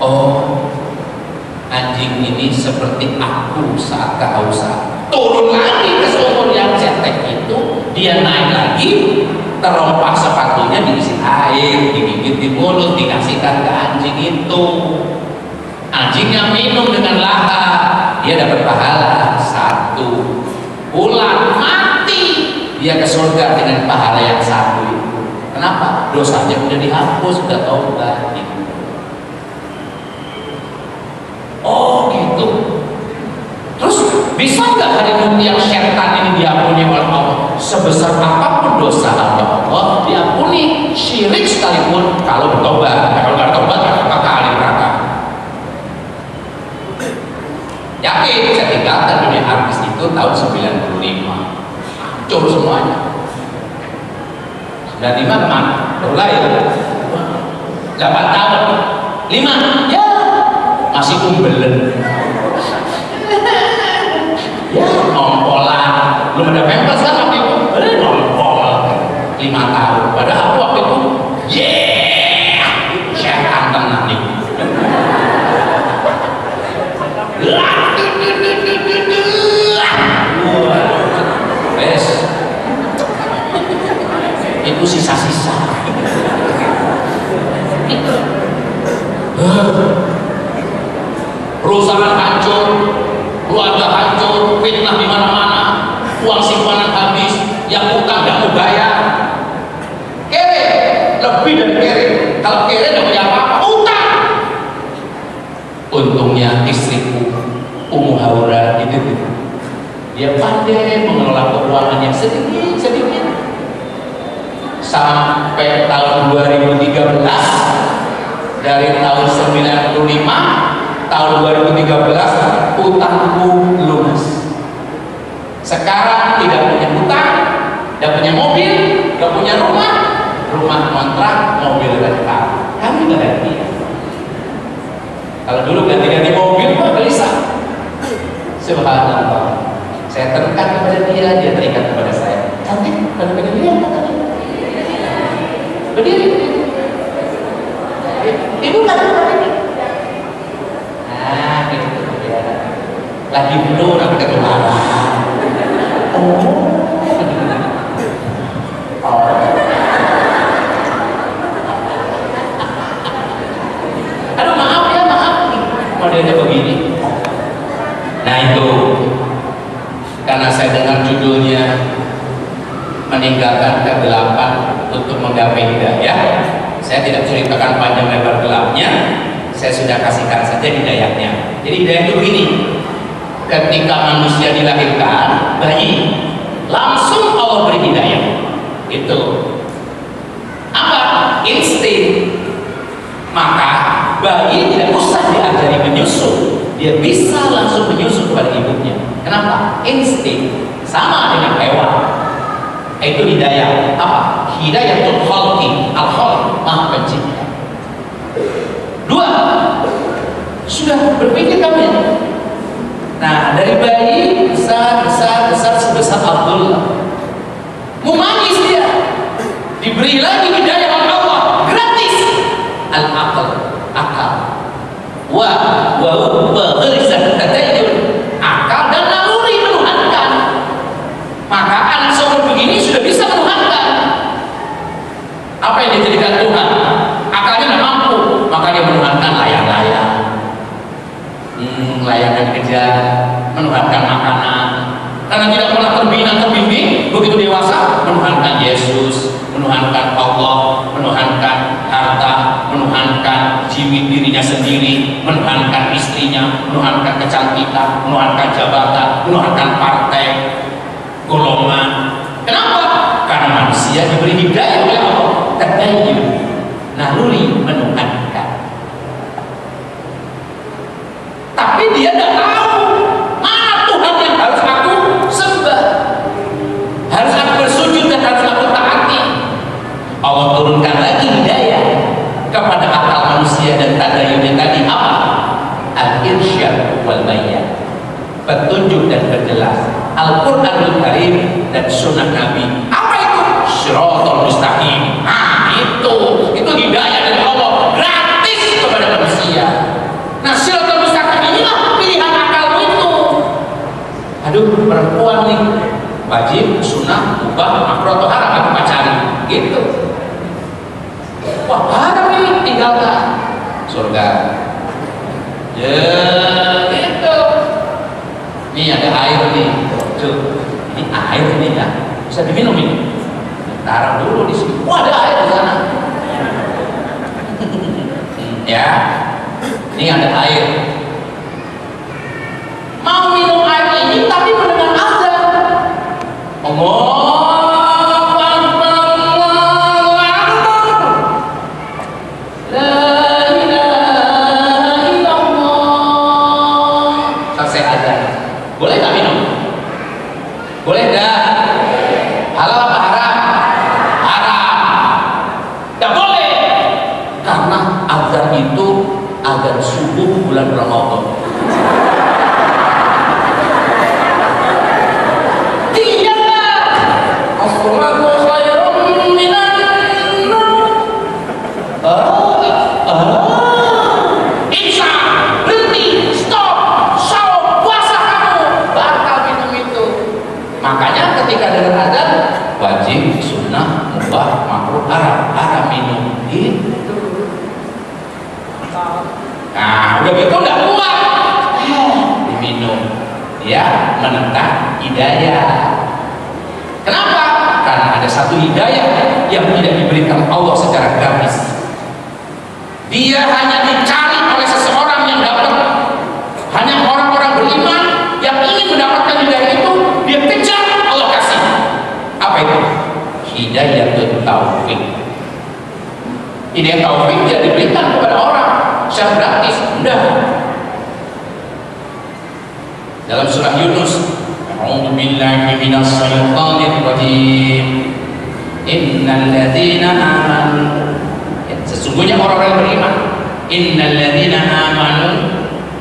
oh anjing ini seperti aku saat kehausan. Turun lagi ke sumur yang cetek itu, dia naik lagi, terompak sepatunya, diisi air, digigit di mulut, dikasihkan ke anjing itu. Anjingnya minum dengan lahap, dia dapat pahala 1. Pulang mati, dia ke surga dengan pahala yang 1 itu. Kenapa? Dosanya sudah dihapus, sudah taubat gitu. Oh gitu. Terus bisa nggak hari yang setan ini diampuni oleh Allah? Sebesar apapun dosa Allah diampuni, syirik sekalipun kalau bertobat. Kalau nggak bertobat berapa kali neraka? Yakin saya tinggalkan dunia artis itu tahun 95, hancur semuanya. 95 kemana? Baru lahir 8 tahun 5 ya masih umbelen ya nompolan, belum ada pampers kan waktu itu, nompol 5 tahun. Padahal aku waktu itu setan tenang nih. Wes itu sisa-sisa. Perusahaan hancur, keluarga hancur, fitnah di mana-mana, uang simpanan habis, yang utang nggak mau bayar, kere, lebih dari kere. Kalau kere nggak punya apa-apa, utang. Untungnya istriku Ummu Haura itu dia pandai mengelola keuangan yang sedikit sampai tahun 2013. Dari tahun 95 tahun 2013 utangku lunas. Sekarang tidak punya utang, tidak punya mobil, tidak punya rumah kontrak, mobil rental. Kami ganti. Kalau dulu ganti-ganti mobil mah gelisah. Subhanallah. Saya terikat kepada dia, dia terikat kepada saya. Cantik, kalau kepada dia berdiri. Ibu kan ini. Nah, gitu ya. Lagi belum nanti ketularan. Aduh maaf ya, maaf. Modelnya begini. Nah itu, karena saya dengar judulnya meninggalkan kegelapan untuk menggapai hidayah, saya tidak ceritakan panjang lebar gelapnya, saya sudah kasihkan saja hidayahnya. Jadi hidayah itu begini, ketika manusia dilahirkan, bayi, langsung Allah beri hidayah. Itu apa? Insting. Maka bayi tidak usah diajari menyusu, dia bisa langsung menyusu kepada ibunya. Kenapa? Insting. Sama dengan hewan. Itu hidayah. Apa? Hidayatul khalqi, al-khalq, Maha Pencipta. 2, sudah berpikir kamu ya? Nah, dari bayi besar sebesar Abdullah. Mau manis dia, diberi lagi hidayah oleh Allah gratis. Al-aql, akal. Wa gharizat tadayun, akal dan naluri menuhankan. Maka anak seumur begini sudah bisa menuhankan. Apa yang dijadikan Tuhan? Akalnya nggak mampu, maka dia menuhankan layang-layang, layangan kejar, menuhankan makanan. Karena tidak pernah terbimbing, begitu dewasa menuhankan Yesus, menuhankan Allah, menuhankan harta, menuhankan jiwa dirinya sendiri, menuhankan istrinya, menuhankan kecantikan, menuhankan jabatan, menuhankan partai, golongan. Kenapa? Karena manusia diberi hidayah oleh Allah, tadayun, naluri menuhankan. Tapi dia tidak tahu mana Tuhan yang harus aku sembah, harus aku bersujud dan harus aku taati. Allah turunkan lagi hidayah kepada akal manusia dan tadayunnya tadi apa? Al-irsyad wal bayan, petunjuk dan berjelas. Al-Quranul Karim dan Sunnah Nabi. Apa itu? Shiratal Mustaqim. Nah itu hidayah dari Allah gratis kepada manusia. mubah, makruh atau haram, aku pacari gitu. Wah, haram ini, tinggalkan surga. Ya gitu. Ini ada air nih, tuh. Ini air ini ya, bisa diminum ini. Taruh dulu di sini. Wah, ada air di sana. Ya, ini ada air. Mau minum air ini tapi mendengar azan. Allahu Akbar, Allahu Akbar. La ilaha illallah. Selesai azan. Boleh nggak minum? Boleh nggak? Halal apa haram? Haram. Nggak boleh. Karena azan itu azan subuh bulan Ramadan. Makanya ketika dengar azan wajib, sunnah, mubah, makruh, haram minum gitu. Nah udah gitu nggak kuat diminum, ya menentang hidayah. Kenapa? Karena ada satu hidayah yang tidak diberikan Allah secara gratis. Dia hanya dicari oleh seseorang yang dapat. Hanya orang-orang beriman yang ingin mendapatkan hidayah itu, dia kejar, Allah kasih. Apa itu? Hidayatul taufik. Hidayah taufik tidak diberikan kepada orang secara gratis, enggak. Dalam surah Yunus, A'udzu billahi minas syaitonir rajim. Innal ladzina amanu, sesungguhnya orang-orang yang beriman, innal ladzina amanu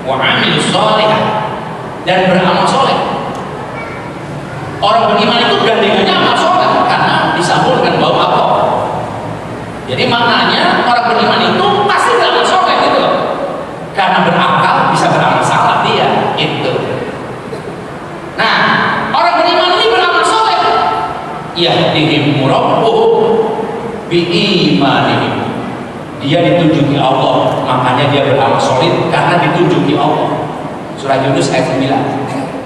wa 'amilus shalihat, dan beramal soleh. Orang beriman itu gandengannya amal soleh karena disambung dengan bau apa. Jadi maknanya orang beriman itu pasti beramal soleh gitu, karena berakal bisa beramal salah dia itu. Nah, orang beriman ini beramal soleh, yahdihim rabbuhum biimanihim. Dia ditunjuki Allah, makanya dia beramal soleh karena ditunjuki Allah. Surah Yunus ayat 9.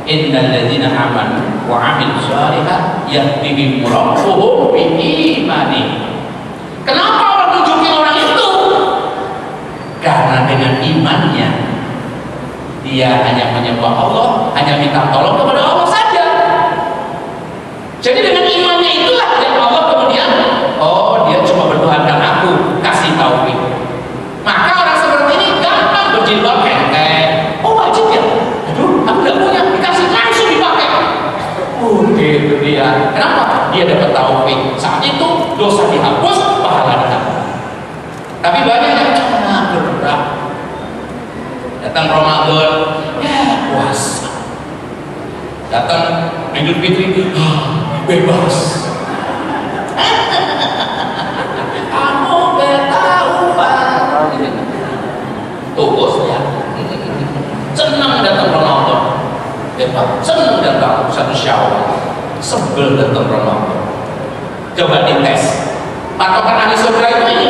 Innal ladzina amanu wa 'amilus shalihat yahdihim rabbuhum biimanihim. Kenapa Allah tunjuki orang itu? Karena dengan imannya dia hanya menyembah Allah, hanya minta tolong kepada Allah saja. Jadi dengan imannya itulah yang Allah kemudian, oh dia cuma bertuhankan aku, kasih taufik. Maka orang seperti ini gampang berjilbab enteng. Oh wajib ya? Aduh, aku nggak punya, dikasih langsung dipakai. Gitu dia. Kenapa? Dia dapat taufik. Saat itu dosa dihapus, pahala ditambah. Tapi banyak yang berat. Datang Ramadan, ya puasa. Datang Idul Fitri, bebas. Kamu ketahuan. Tugas ya. Senang datang Ramadan. Senang datang satu Syawal. Sebel datang Ramadan. Coba dites. Patokan ahli surga itu ini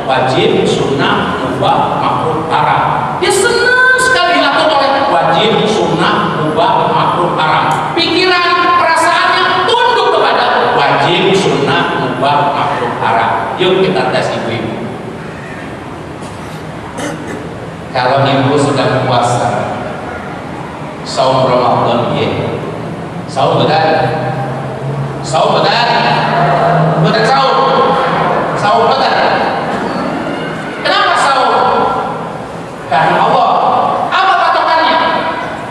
wajib, sunnah, mubah, makruh, haram. Dia senang sekali diatur oleh wajib, sunnah, mubah, makruh, haram. Pikiran, perasaannya tunduk kepada wajib, sunnah, mubah, makruh, haram. Yuk kita tes ibu-ibu. Kalau ibu sedang puasa, saum Ramadan ya, saum betul, saum betul, betul saum, saum betul. Kenapa saum? Karena Allah. Apa patokannya?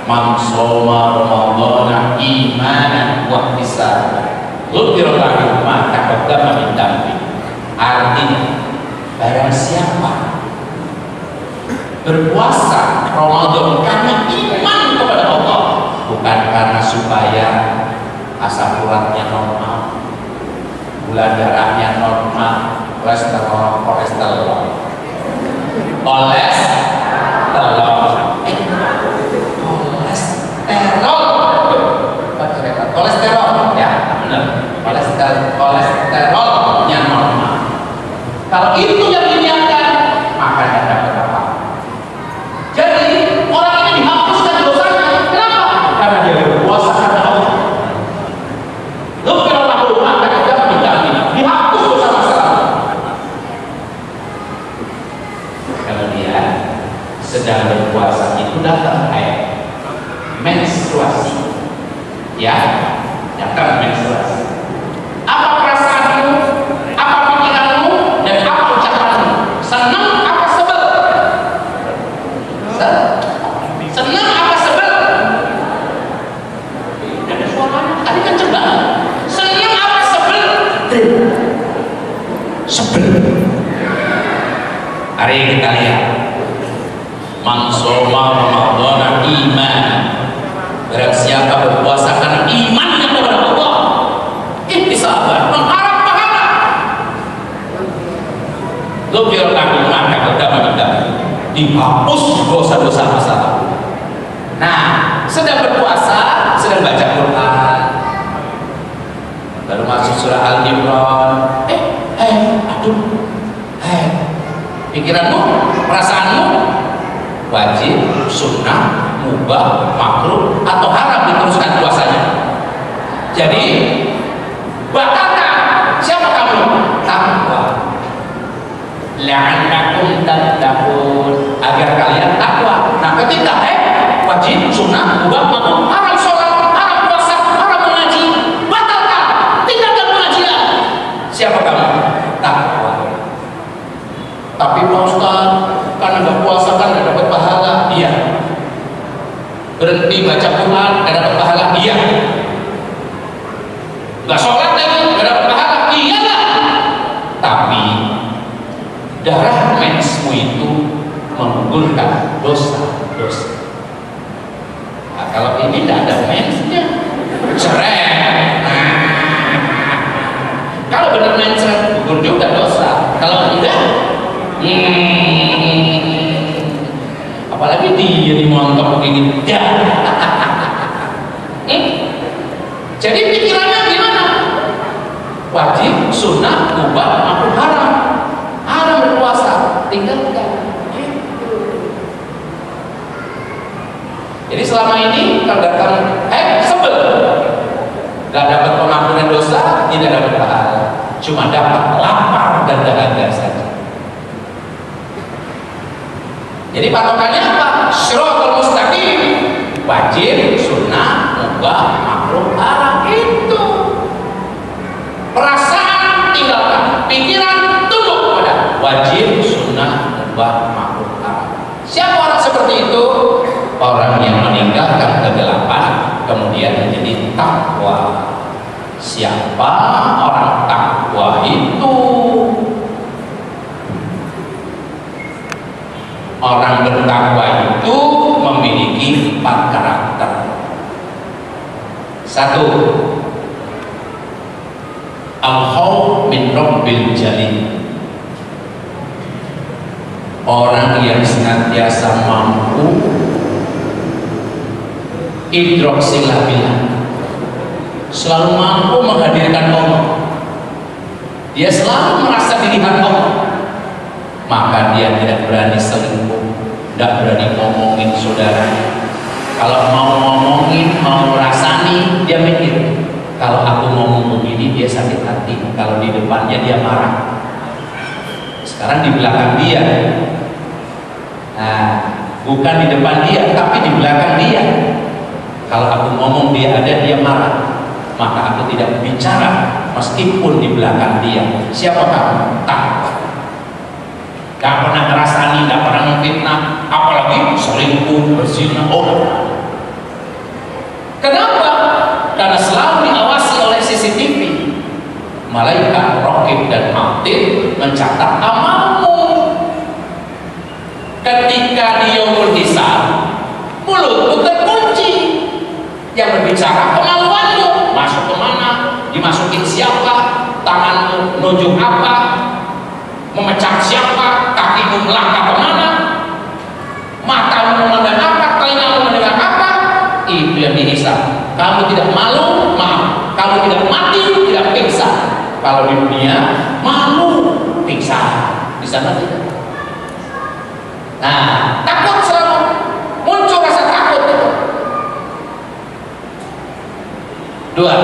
Man shoma Ramadana imanan wa ihtisaban, ghufira lahu ma taqaddama min dhanbi. Artinya, barang siapa berpuasa Ramadan karena iman kepada Allah, bukan karena supaya asam uratnya normal, gula darahnya normal, kolesterol, kolesterol ya benar, kolesterol kolesterolnya normal. Kalau itu yang diniatkan, maka tidak dapat apa. Jadi orang ini dihapuskan dosanya. Kenapa? Karena dia berpuasa karena Allah. Ghufira lahu ma taqaddama min dhanbihi. Dihapus dosa masa lalu. Kalau dia sedang berpuasa itu datang haid, menstruasi, ya, datang menstruasi. Apa perasaanmu? Apa pikiranmu? Dan apa ucapanmu? Senang apa sebel? Senang apa sebel? Ada suaranya. Tadi kan cepat. Senang apa sebel? Sebel. Hari ini kita lihat. Man shoma Ramadhana iman. Barang siapa berpuasa karena imannya kepada Allah, ihtisaban, mengharap pahala, ghufira lahu ma taqaddama min dhanbihi, dihapus dosa-dosa masa lalu. Nah, sedang berpuasa, sedang baca Quran, baru masuk surah Al-Imran, pikiranmu, perasaanmu, wajib, sunnah, mubah, makruh, atau haram diteruskan puasanya. Jadi batalkan. Siapa kamu? Takwa. La'allakum tattaqun, agar kalian takwa. Nah, ketika wajib, sunnah, mubah, makruh, haram sholat, haram puasa, haram mengaji, batalkan. Tinggalkan pengajian. Siapa kamu? Takwa. Tapi Pak Ustaz, karena nggak puasa kan nggak dapat pahala. Iya. Berhenti baca Quran nggak dapat pahala. Iya. Nggak sholat lagi nggak dapat pahala. Iya lah. Tapi darah mensmu itu menggugurkan dosa-dosa. Nah, kalau ini tidak ada mensnya, cerai. Kalau benar mens gugur juga dosa. Kalau enggak, apalagi dia dimontok begini. Jadi pikirannya gimana? Wajib, sunnah, mubah, makruh, haram. Haram berpuasa, tinggalkan. Jadi selama ini kalau datang sebel, gak dapat pengampunan dosa, tidak dapat pahala, cuma dapat lapar dan dahaga saja. Jadi patokannya apa? Shiratal mustaqim, wajib, sunnah, mubah, makruh, haram. Itu perasaan tinggalkan, pikiran tunduk pada wajib, sunnah, mubah, makruh, haram. Siapa orang seperti itu? Orang yang meninggalkan kegelapan kemudian menjadi takwa. Siapa orang takwa itu? Orang bertakwa itu memiliki 4 karakter. 1. Al-khawf min rabbil jalil. Orang yang senantiasa mampu idroksilabilah, selalu mampu menghadirkan Allah. Dia selalu merasa dilihat Allah. Maka dia tidak berani selingkuh, tidak berani ngomongin saudara. Kalau mau ngomongin, mau rasani, dia mikir, kalau aku ngomong begini dia sakit hati, kalau di depannya dia marah. Sekarang di belakang dia, nah, bukan di depan dia, tapi di belakang dia. Kalau aku ngomong dia ada, dia marah, maka aku tidak bicara meskipun di belakang dia. Siapa kamu? Takwa. Gak pernah ngerasani, gak pernah memfitnah, apalagi selingkuh, berzina. Kenapa? Karena selalu diawasi oleh CCTV. Malaikat raqib dan atid mencatat amalmu. Ketika di yaumul hisab, mulutmu terkunci. Yang berbicara kemaluanmu, masuk kemana, dimasukin siapa, tanganmu nunjuk apa, memecah siapa, kakimu melangkah kemana, matamu memandang apa, telingamu mendengar apa. Itu yang dihisab. Kamu tidak malu, maaf. Kamu tidak mati, tidak pingsan. Kalau di dunia malu, pingsan. Di sana tidak. Nah, takut selalu muncul rasa takut itu. Dua,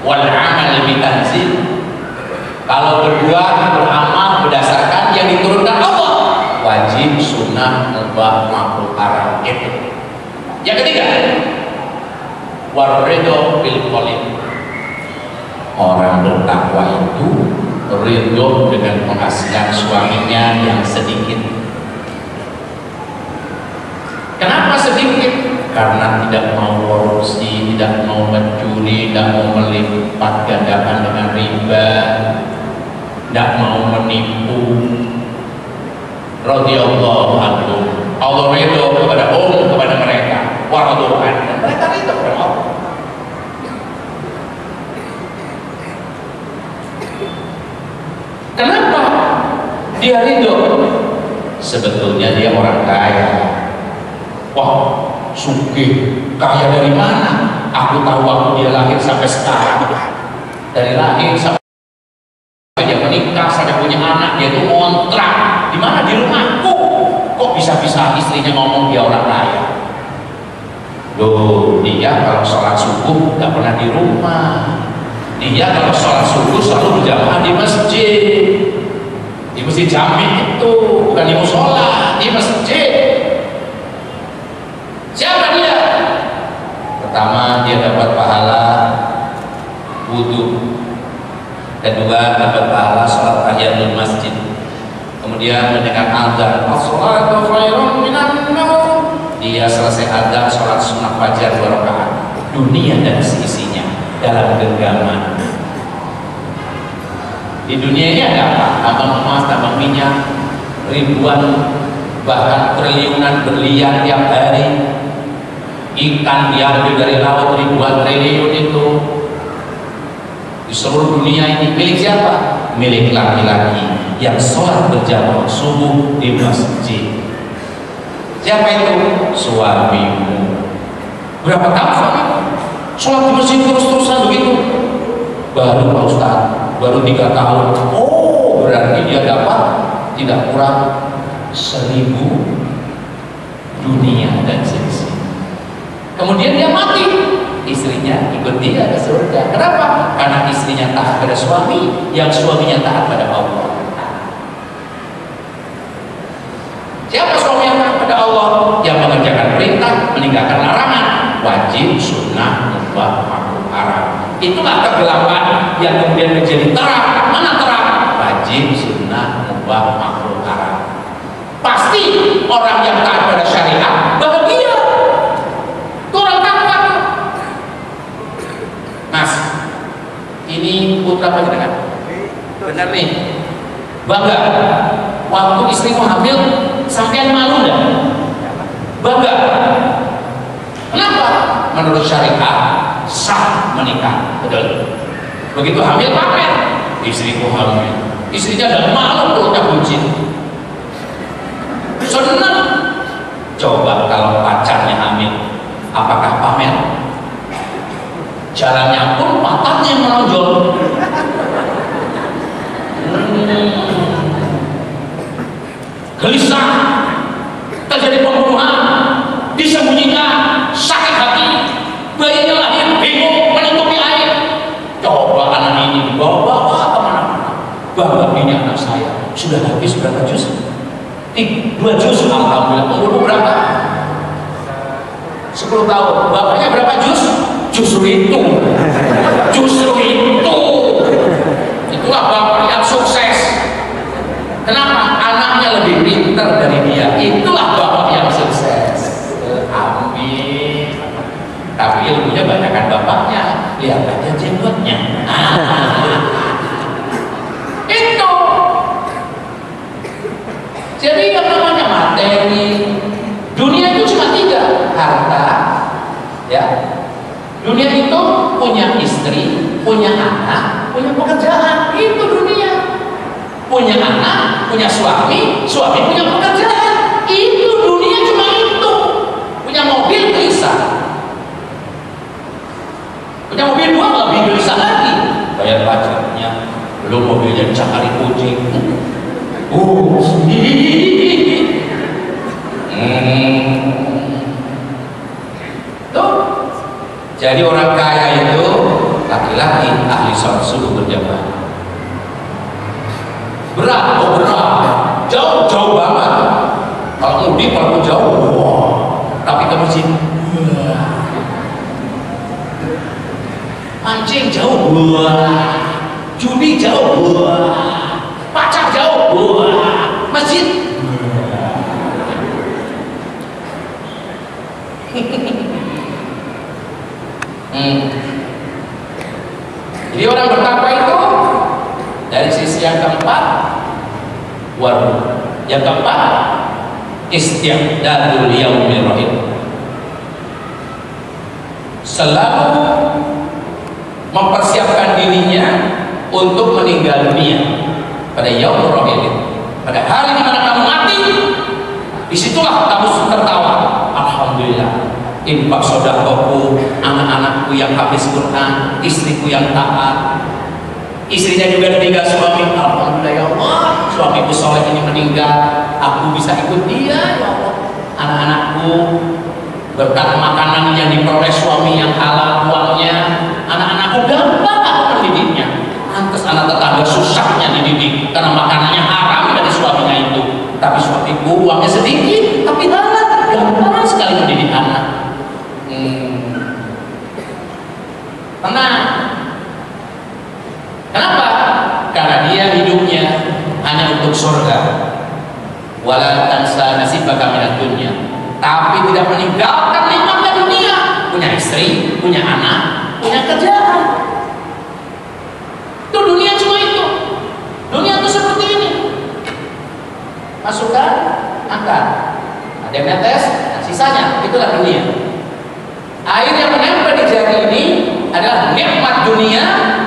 wal amal bitanzil. Kalau berdua beramal berdasarkan yang diturunkan Allah, wajib, sunnah, mubah, makruh, haram itu. Yang ketiga, waridho bil qalil. Orang bertakwa itu ridho dengan penghasilan suaminya yang sedikit. Kenapa sedikit? Karena tidak mau korupsi, tidak mau mencuri, tidak mau melipat gandakan dengan riba, tidak mau menipu. Radhiyallahu anhu. Allah ridho kepada kepada mereka. Wa radhu'an. Dan mereka ridho kepada Allah. Kenapa dia ridho? Sebetulnya dia orang kaya. Wah, sugih, kaya dari mana? Aku tahu waktu dia lahir sampai sekarang. Dari lahir sampai dia menikah, sampai punya anak, dia itu ngontrak. Di mana? Di rumahku. Kok bisa-bisa istrinya ngomong dia orang kaya? Loh, dia kalau sholat subuh nggak pernah di rumah. Dia kalau sholat subuh selalu berjamaah di masjid. Di masjid jami itu, bukan di musola, di masjid. Siapa dia? Pertama, dia dapat pahala wudhu. Kedua, dapat pahala sholat tahiyatul masjid. Kemudian mendengar azan, as-sholatu khairun minan naum. Dia selesai azan, sholat sunat fajar 2 rakaat. Dunia dan seisinya dalam genggaman. Di dunia ini ada apa? Tambang emas, tambang minyak, ribuan bahkan triliunan berlian tiap hari. Ikan diambil dari laut ribuan triliun itu. Di seluruh dunia ini milik siapa? Milik laki-laki yang sholat berjamaah subuh di masjid. Siapa itu? Suamimu. Berapa tahun suamimu? Sholat di masjid terus-terusan begitu? Baru Pak Ustaz, baru 3 tahun. Oh, berarti dia dapat tidak kurang 1000 dunia dan seisi. Kemudian dia mati, istrinya ikut dia ke surga. Kenapa? Karena istrinya taat pada suami, yang suaminya taat pada Allah. Siapa suami yang taat pada Allah? Yang mengerjakan perintah, meninggalkan larangan, wajib, sunnah, mubah, makruh, haram. Itulah kegelapan yang kemudian menjadi terang. Mana terang? Wajib, sunnah, mubah, makruh, haram. Pasti orang yang taat pada syariat bahagia. Ini putra panjenengan, benar nih, bangga. Waktu istrimu hamil, sampean malu dah? Bangga. Kenapa? Menurut syariat sah menikah, betul. Begitu hamil pamer, istriku hamil. Istrinya udah malu, perutnya buncit. Senang. Coba kalau pacarnya hamil, apakah pamer? Jalannya pun matanya menonjol. Gelisah, terjadi pembunuhan, disembunyikan, sakit hati, bayinya lahir bingung menutupi air. Coba anak ini dibawa-bawa kemana-mana. Bangga, ini anak saya sudah habis berapa juz? 2 juz. Alhamdulillah. Umurmu berapa? 10 tahun. Bapaknya berapa juz? Justru itu, itulah bapak yang sukses. Kenapa? Anaknya lebih pintar dari dia. Itulah bapak yang sukses. Amin. Tapi ilmunya banyakkan bapaknya, lihat aja jenggotnya. Itu. Jadi yang namanya materi, dunia itu cuma 3, harta, ya. Dunia itu punya istri, punya anak, punya pekerjaan. Itu dunia. Punya anak, punya suami, suami punya pekerjaan. Itu dunia cuma itu. Punya mobil gelisah. Punya mobil 2 lebih gelisah lagi. Bayar Jadi orang kaya itu laki-laki ahli sholat subuh berjamaah. Berat, oh berat, jauh banget. Kalau mudik walaupun jauh, wow. Tapi ke masjid, mancing jauh, judi jauh, pacar jauh, masjid. Jadi orang bertakwa itu dari sisi yang keempat, yang keempat isti'dadul yaumil rahim, selalu mempersiapkan dirinya untuk meninggal dunia pada yaumul rahim, pada hari di mana kamu mati. Disitulah kamu tertawa, alhamdulillah, infak sedekahku, anak-anakku yang habis Quran, istriku yang taat, istrinya juga ditinggal suami, alhamdulillah ya Allah, suamiku soleh ini meninggal, aku bisa ikut dia ya Allah. Anak-anakku berkat makanan yang diperoleh suami yang halal uangnya, anak-anakku gampang aku mendidiknya. Lantas anak tetangga susahnya dididik karena makanannya haram dari suaminya itu. Tapi suamiku uangnya sedikit tapi halal, gampang sekali mendidik anak. Tenang. Kenapa? Karena dia hidupnya hanya untuk surga. Wala tansa nasibaka minad dunya. Tapi tidak meninggalkan nikmatnya dunia. Punya istri, punya anak, punya kerjaan. Itu dunia cuma itu. Dunia itu seperti ini. Masukkan, angkat. Ada yang netes, dan sisanya itulah dunia. Air yang menempel di jari ini adalah nikmat dunia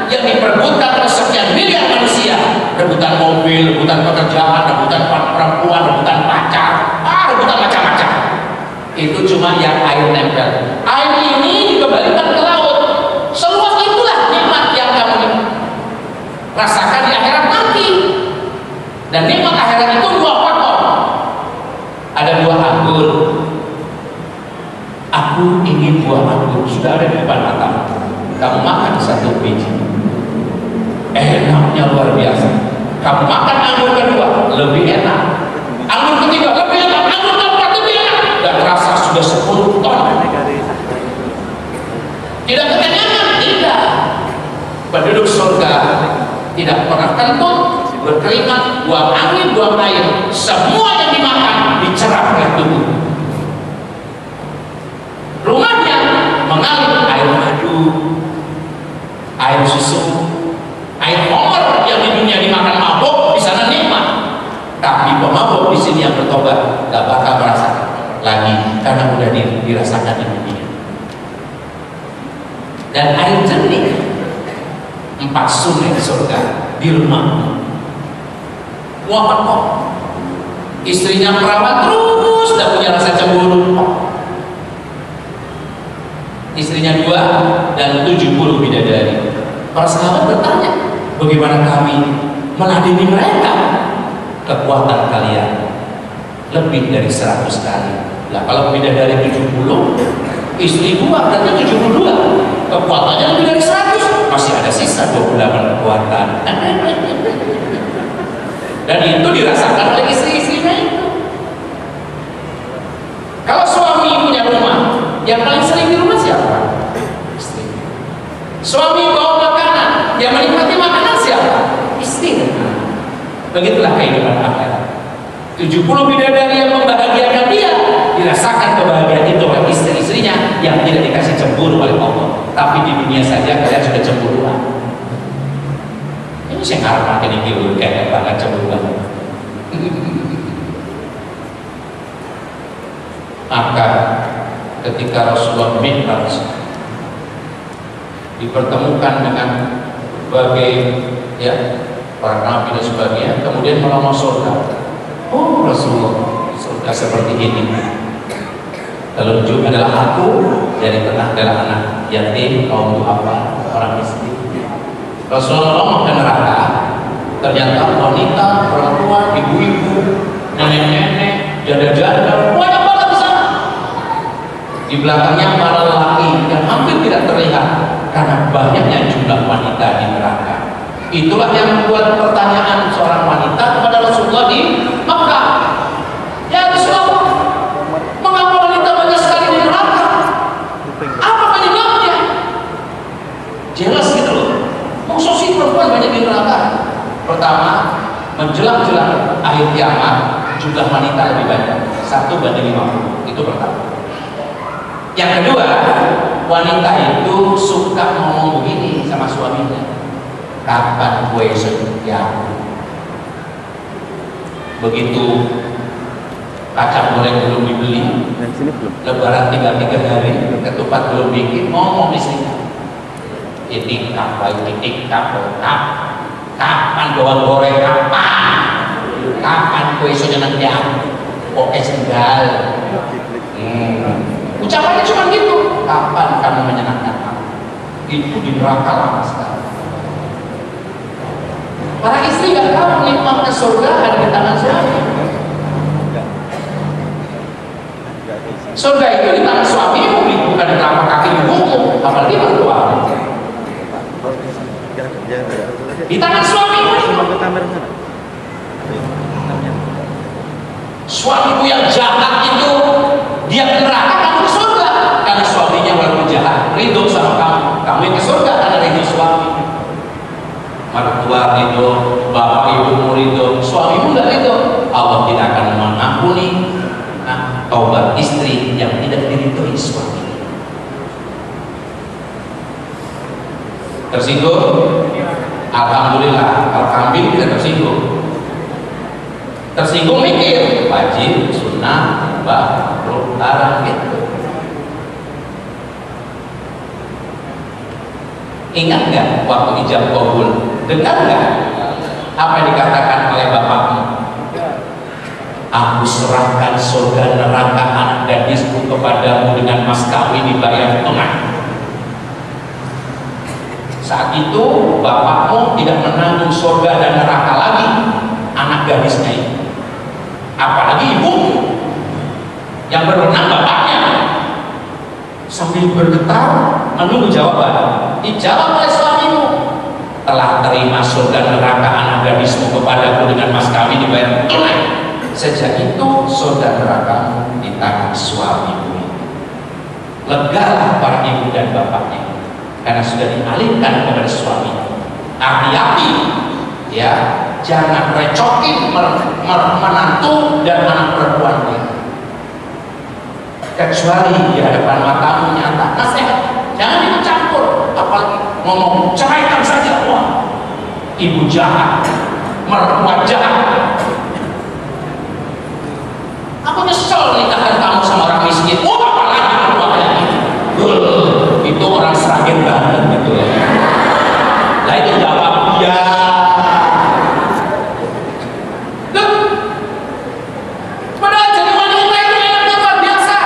yang diperebutkan oleh sekian miliar manusia. Rebutan mobil, rebutan pekerjaan, rebutan perempuan, rebutan pacar, rebutan macam-macam. Itu cuma yang air nempel. Air ini dikembalikan ke laut. Seluas itulah nikmat yang kamu rasakan di akhirat nanti. Dan nikmat akhirat itu dua faktor. Ada buah anggur. Aku ingin buah anggur, sudah ada di depan mata. Kamu makan satu biji, enaknya luar biasa. Kamu makan anggur kedua, lebih enak. Anggur ketiga lebih enak. Anggur keempat lebih enak. Dan rasa sudah 10 ton. Tidak kekenyangan, tidak. Penduduk surga tidak pernah kentut, berkeringat, buang angin, buang air. Semua yang dimakan dicerap oleh tubuh. Rumahnya mengalir air madu, air susu, air khamr yang di dunia dimakan mabuk, di sana nikmat. Tapi pemabuk di sini yang bertobat gak bakal merasakan lagi karena udah dirasakan di dunia. Dan air jernih, 4 sungai di surga di rumah. Wah kok istrinya perawat terus, gak punya rasa cemburu. Istrinya 2 dan 70 bidadari. Para sahabat bertanya, bagaimana kami meladeni mereka? Kekuatan kalian lebih dari 100 kali. Lah kalau bidadari 70, istri 2 berarti 72. Kekuatannya lebih dari 100, masih ada sisa 28 kekuatan. Dan itu dirasakan oleh istri-istrinya itu. Kalau suami punya rumah, yang paling sering di rumah siapa? Istri. Suami bawa makanan, yang menikmati makanan siapa? Istri. Begitulah kehidupan akhirat. 70 bidadari yang membahagiakan dia, dirasakan kebahagiaan itu oleh istri-istrinya yang tidak dikasih cemburu oleh Allah. Tapi di dunia saja kalian sudah cemburuan. Ini saya ngarep makin ini kayak banget cemburuan. Maka ketika Rasulullah Mi'raj dipertemukan dengan berbagai para nabi dan sebagainya, kemudian melamar surga. Oh Rasulullah, surga seperti ini. Lalu ujung adalah aku, dari tengah adalah anak yatim, kaum duafa, orang miskin. Rasulullah ngomong ke neraka, ternyata wanita, perempuan, ibu-ibu, nenek-nenek, janda-janda, banyak banget di sana. Di belakangnya para lelaki yang hampir tidak terlihat terlihat karena banyaknya jumlah wanita di neraka. Itulah yang membuat pertanyaan seorang wanita kepada Rasulullah di Makkah. Ya Rasulullah, mengapa wanita banyak sekali di neraka? Apa penyebabnya? Jelas gitu loh. Maksud sih perempuan banyak di neraka. Pertama, menjelang-jelang akhir kiamat jumlah wanita lebih banyak, 1:50. Itu pertama. Yang kedua, wanita itu suka ngomong begini sama suaminya, kapan gue setia? Begitu kacang goreng belum dibeli, lebaran tinggal 3 hari, ketupat belum bikin, ngomong istrinya, ini kapan bawang goreng, kapan kue sojangan jam, oke sendal. Ucapannya cuma gitu, kapan kamu menyenangkan aku? Itu di neraka lama sekali. Para istri gak tahu nikmatnya surga ada di tangan suami. Surga itu di tangan suamimu, bukan di telapak kaki ibumu, apalagi mertua. Di tangan suamimu. Suamimu yang jahat itu dia ke neraka, kamu ke surga. Karena suaminya walaupun jahat ridho sama kamu, kamu yang ke surga karena ridho suami. Mertua ridho, bapak ibumu ridho, suamimu nggak ridho, Allah tidak akan mengampuni taubat istri yang tidak diridhoi suami. Tersinggung? Alhamdulillah, kalau kambing tidak tersinggung. Tersinggung mikir, wajib, sunnah, makruh, haram gitu. Ingat nggak waktu ijab qabul? Dengar nggak apa yang dikatakan oleh bapakmu? Aku serahkan surga neraka anak gadisku kepadamu dengan mas kawin dibayar tunai. Saat itu bapakmu tidak menanggung surga dan neraka lagi anak gadisnya itu, apalagi ibumu yang berwenang bapaknya. Sambil bergetar menunggu jawaban, dijawab oleh suamimu, telah terima surga neraka anak gadismu kepadaku dengan mas kawin dibayar tunai. Sejak itu surga neraka di tangan suamimu. Legalah para ibu dan bapaknya karena sudah dialihkan kepada suami. Hati-hati ya, jangan recokin menantu dan anak perempuannya, kecuali di hadapan matamu nyata. Nasihat, jangan ikut campur, apalagi ngomong ceraikan saja. Wah, ibu jahat, mertua jahat. Aku nyesel nikahkan kamu sama orang miskin. Oh, apalagi mertuanya itu orang seragen banget gitu ya. Lah itu jawab ya. Padahal jadi wanita itu enaknya luar biasa.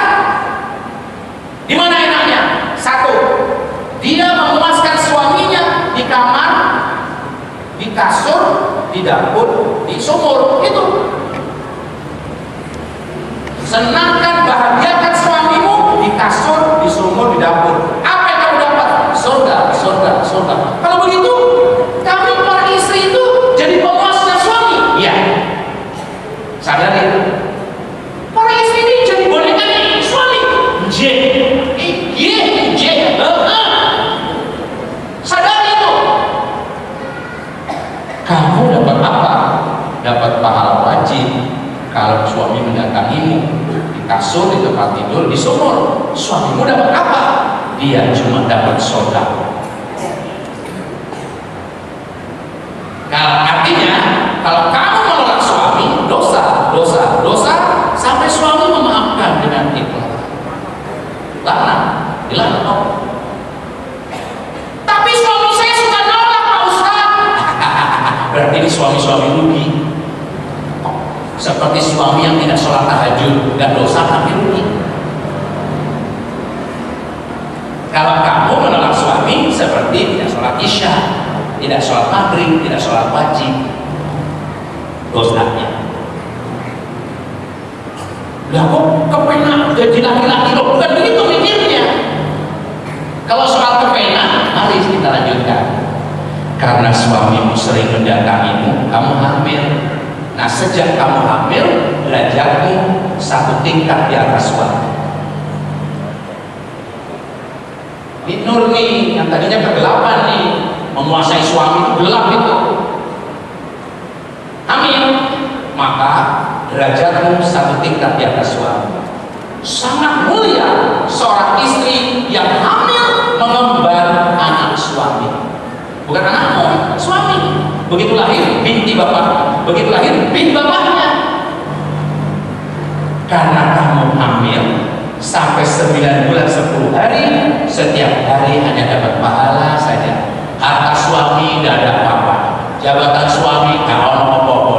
Di mana enaknya? Satu, dia memuaskan suaminya di kamar, di kasur, di dapur, di sumur. Itu. Senangkan, bahagiakan suamimu di kasur, di sumur, di dapur. Apa yang kamu dapat? Surga, surga, surga. Kalau begitu, kami para istri itu jadi pemuasnya suami. Iya. Sadari. Para istri ini jadi bonekanya suami. Sadari itu. Kamu dapat apa? Dapat pahala wajib. Kalau suami mendatangimu di kasur, di tempat tidur, di sumur, suamimu dapat apa? Dia cuma dapat surga. Nah, artinya kalau kamu menolak suami, dosa, dosa, dosa, sampai suami memaafkan dengan ikhlas. Laknat, dilaknat Allah. Tapi suami saya suka nolak, Pak Ustaz. Berarti ini suami-suami rugi. Seperti suami yang tidak sholat tahajud, nggak dosa tapi rugi. Kalau kamu menolak suami seperti tidak sholat isya, tidak sholat maghrib, tidak sholat wajib, dosanya. Lah kok kepenak jadi laki-laki? Bukan begitu mikirnya. Kalau soal kepenak Karena suamimu sering mendatangimu, kamu hamil. Nah, sejak kamu hamil, derajatmu 1 tingkat di atas suami. Ini nur nih, yang tadinya kegelapan nih, menguasai suami itu gelap itu. Hamil, maka derajatmu 1 tingkat di atas suami. Sangat mulia seorang istri yang hamil mengemban anak suami. Bukan anakmu, suami. Begitu lahir, binti bapaknya. Begitu lahir, binti bapaknya. Karena kamu hamil sampai 9 bulan 10 hari, setiap hari hanya dapat pahala saja. Harta suami tidak ada apa-apa. Jabatan suami gak ono apa-apa.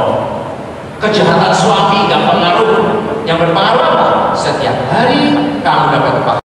Kejahatan suami gak pengaruh. Yang berpengaruh apa? Setiap hari kamu dapat pahala.